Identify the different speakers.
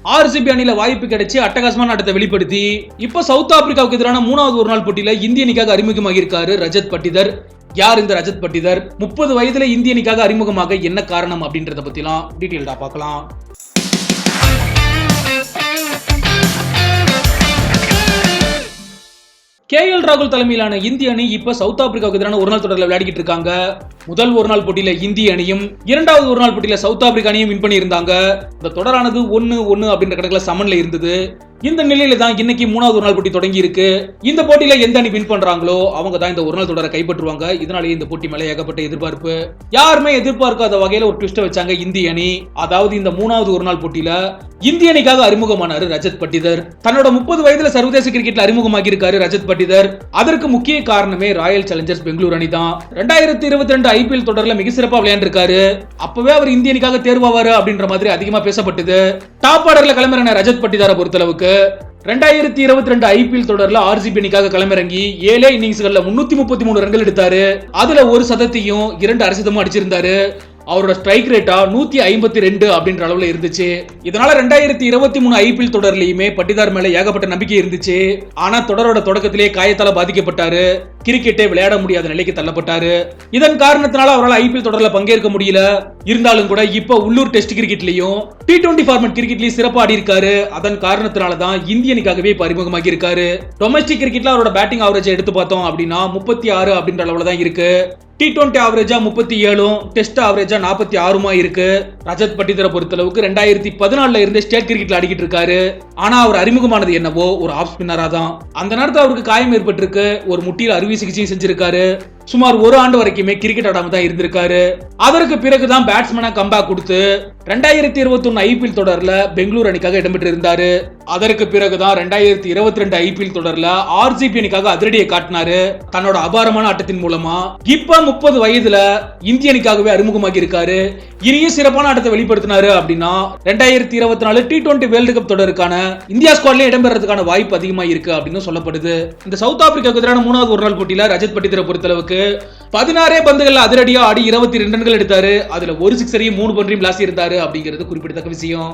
Speaker 1: RCB அணியில வாய்ப்பு கிடைச்சு அட்டகாசமான ஆட்டத்தை வெளிப்படுத்தி இப்ப சவுத் ஆப்பிரிக்காவுக்கு எதிரான 3வது ஒருநாள் போட்டியில இந்திய அணிக்காக அறிமுகமாக இருக்காரு ரஜத் பட்டிதர். யார் இந்த ரஜத் பட்டிதர்? 30 வயதுல இந்திய அணிக்காக அறிமுகமாக என்ன காரணம் அப்படின்றத பத்திலாம் டீடைல்டா பார்க்கலாம். KL ராகுல் தலைமையிலான இந்திய அணி இப்ப சவுத் ஆப்பிரிக்காவுக்கு எதிரான ஒருநாள் தொடரில் விளையாடிட்டு இருக்காங்க. முதல் ஒருநாள் போட்டியில இந்திய அணியும் 2வது ஒருநாள் போட்டியில சவுத் ஆப்பிரிக்கா அணியும் வின் பண்ணி இருந்தாங்க. இந்த தொடரானது 1-1 அப்படின்ற கணக்குல சமன்ல இருந்தது. இந்த நிலையில தான் இன்னைக்கு 3வது ஒருநாள் போட்டி தொடங்கி இருக்கு. இந்த போட்டியில எந்த அணி வின் பண்றாங்களோ அவங்க தான் இந்த ஒருநாள் தொடரை கைப்பற்றுவாங்க. இதனாலேயே இந்த போட்டி மேல ஏகப்பட்ட எதிர்பார்ப்பு. யாருமே எதிர்பார்க்காத வகையில ஒரு ட்விஸ்ட் வச்சாங்க இந்திய அணி. அதாவது இந்த 3வது ஒருநாள் போட்டியில இந்திய அணிக்காக அறிமுகமானாரு ரஜத் பட்டிதர். தன்னோட 30 வயதுல சர்வதேச கிரிக்கெட்ல அறிமுகமாகி இருக்காரு ரஜத் பட்டிதர். அதற்கு முக்கிய காரணமே ராயல் சேலஞ்சர்ஸ் பெங்களூர் அணி தான். 2022 IPL தொடர்ல மிக சிறப்பா விளையாண்டிருக்காரு. அப்பவே அவர் இந்திய அணிக்காக தேர்வாவாரு அப்படின்ற மாதிரி அதிகமா பேசப்பட்டது. டாப் ஆர்டர்ல கிளம்புற ரஜத் பட்டிதாரை பொறுத்தளவுக்கு 2022 IPL தொடர்ல RCB அணிக்காக களமிறங்கி 7 இன்னிங்ஸ்கள்ல 333 ரன்கள் எடுத்தாரு. அதுல ஒரு சதத்தையும் 2 அரைசதமும் அடிச்சிருந்தாரு. அவரோட ஸ்ட்ரைக் ரேட்டா 152 அப்படின்ற அளவுல இருந்துச்சு. இதனால 2023 IPL தொடர்லயுமே பட்டிதார் மேல ஏகப்பட்ட நம்பிக்கை இருந்துச்சு. ஆனா தொடரோட தொடக்கத்திலேயே காயத்தால பாதிக்கப்பட்டாரு. கிரிக்கெட்டே விளையாட முடியாத நிலைக்கு தள்ளப்பட்டாரு. இதன் காரணத்தினால அவரால் IPL தொடர்ல பங்கேற்க முடியல. இருந்தாலும் கூட இப்ப உள்ளூர் டெஸ்ட் கிரிக்கெட்லயும் T20 ஃபார்மட் கிரிக்கெட்லயும் சிறப்பா ஆடி இருக்காரு. அதன் காரணத்தினால தான் இந்திய அணிக்காகவே இப்ப அறிமுகமாகி இருக்காரு. டொமஸ்டிக் கிரிக்கெட்ல அவரோட பேட்டிங் ஆவரேஜ் எடுத்து பார்த்தோம் அப்படின்னா 36 அப்படின்ற அளவுல தான் இருக்கு. T20 ஆவரேஜா 37, டெஸ்ட் ஆவரேஜா 46 இருக்கு. ரஜத் பட்டிதரை பொறுத்தளவுக்கு 2014 இருந்து ஸ்டேட் கிரிக்கெட்ல ஆடிக்கிட்டு இருக்காரு. ஆனா அவர் அறிமுகமானது என்னவோ ஒரு ஆஃப் ஸ்பின்னரா தான். அந்த நேரத்தில் அவருக்கு காயம் ஏற்பட்டிருக்கு. ஒரு முட்டியில் அறுவை சிகிச்சை செஞ்சிருக்காரு. சுமார் 1 ஆண்டு வரைக்குமே கிரிக்கெட் ஆடாம தான் இருந்திருக்காரு. அதற்கு பிறகுதான் பேட்ஸ்மேனா கம்பேக் கொடுத்து 2021 IPL தொடர்ல பெங்களூர் அணிக்காக இடம்பெற்று இருந்தாரு. அதற்கு பிறகுதான் 2022 IPL தொடர்ல RCB அணிக்காக அதிரடியை காட்டினாரு. தன்னோட அபாரமான ஆட்டத்தின் மூலமா இப்ப 30 வயதுல இந்திய அணிக்காகவே அறிமுகமாகி இருக்காரு. இனியும் சிறப்பான ஆட்டத்தை வெளிப்படுத்தினாரு அப்படின்னா 2024 T20 வேர்ல்டு கப் தொடருக்கான இந்தியா ஸ்குவாட்ல இடம்பெறதுக்கான வாய்ப்பு அதிகமா இருக்கு அப்படின்னு சொல்லப்படுது. இந்த சவுத் ஆப்பிரிக்காவுக்கு எதிரான 3வது ஒருநாள் போட்டியில ரஜத் பட்டிதரை பொறுத்தளவுக்கு 16 பந்துகள்ல அதிரடியா ஆடி 22 ரன்கள் எடுத்தாரு. அதுல ஒரு சிக்ஸரையும் 3 பவுண்டரியும் விளாசி இருந்தாரு அப்படிங்கிறது குறிப்பிடத்தக்க விஷயம்.